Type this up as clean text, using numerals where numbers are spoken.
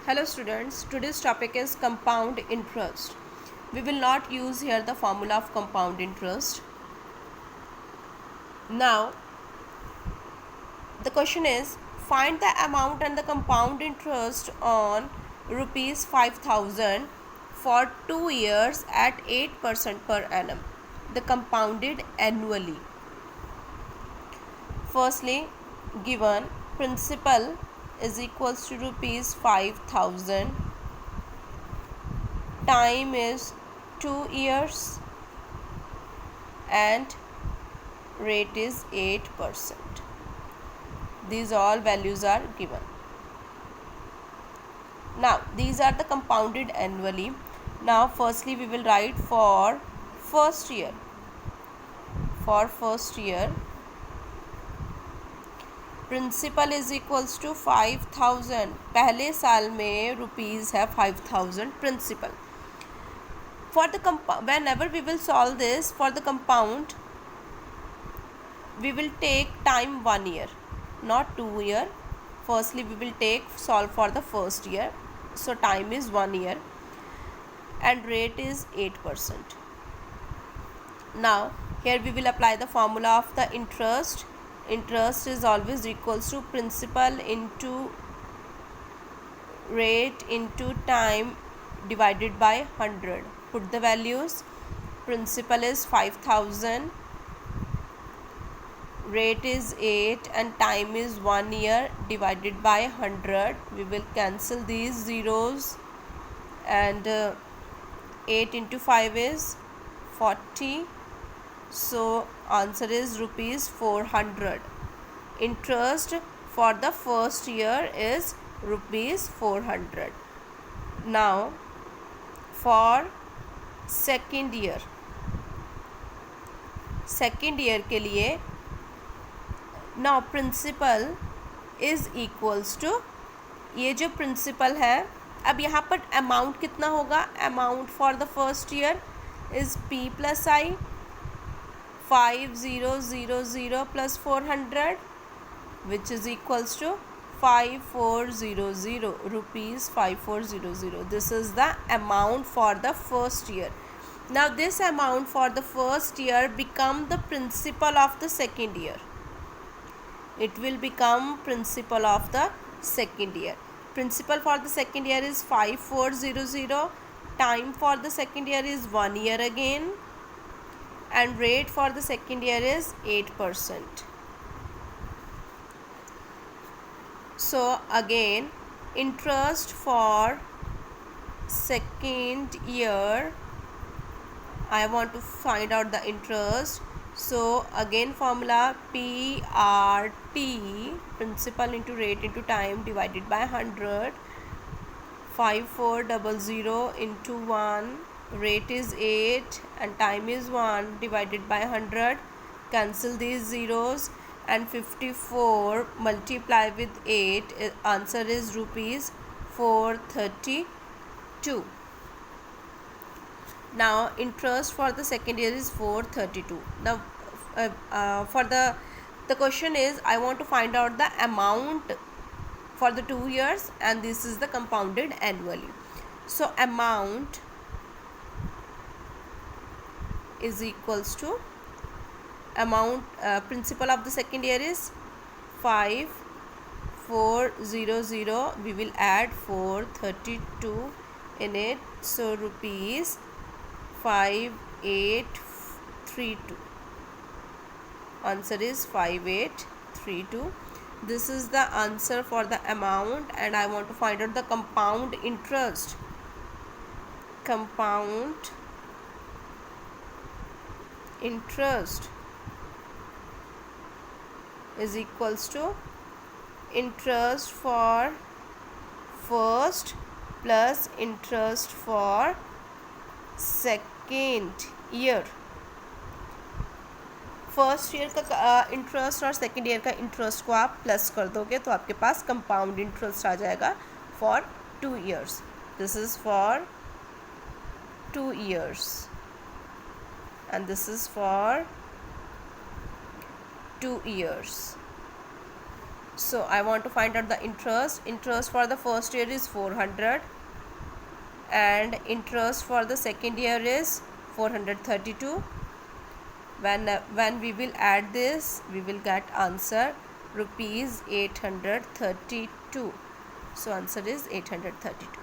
Hello students, today's topic is compound interest. We will not use here the formula of compound interest. Now, the question is find the amount and the compound interest on rupees 5000 for 2 years at 8% per annum. The compounded annually. Firstly, given principal is equals to rupees 5000, time is 2 years and rate is 8%. These all values are given. Now these are the compounded annually. Now firstly we will write for first year. For first year, principal is equals to 5000. पहले साल में rupees है 5000 प्रिंसिपल. For the whenever we will solve this for the compound, we will take time 1 year, not 2 year. Firstly we will solve for the first year, so time is 1 year and rate is 8%. Now here we will apply the formula of the interest. Interest is always equals to principal into rate into time divided by 100. Put the values. Principal is 5000, rate is 8 and time is 1 year divided by 100. We will cancel these zeros and 8 into 5 is 40. So answer is rupees 400. Interest for the first year is rupees 400. Now for second year के लिए, now principal is equals to, ये जो principal है, अब यहाँ पर amount कितना होगा? Amount for the first year is P plus I, 5000 plus 400, which is equals to 5400 rupees. 5400. This is the amount for the first year. Now this amount for the first year become the principal of the second year. It will become principal of the second year. Principal for the second year is 5400. Time for the second year is 1 year again. And rate for the second year is 8%. So again, interest for second year, I want to find out the interest. So again formula PRT, principal into rate into time divided by 100. 5400 into 1, rate is 8 and time is 1 divided by 100. Cancel these zeros and 54 multiply with 8, answer is rupees 432. Now interest for the second year is 432. Now for the question is, I want to find out the amount for the 2 years and this is the compounded annually. So amount is equals to amount, principal of the second year is 5400. We will add 432 in it, so rupees 5832. Answer is 5832. This is the answer for the amount and I want to find out the compound interest. Compound interest is equals to interest for first plus interest for second year. First year का interest और second year का interest को आप plus कर दोगे तो आपके पास compound interest आ जाएगा for 2 years. This is for 2 years and this is for 2 years. So I want to find out the interest. Interest for the first year is 400 and interest for the second year is 432. When we will add this, we will get answer rupees 832. So answer is 832.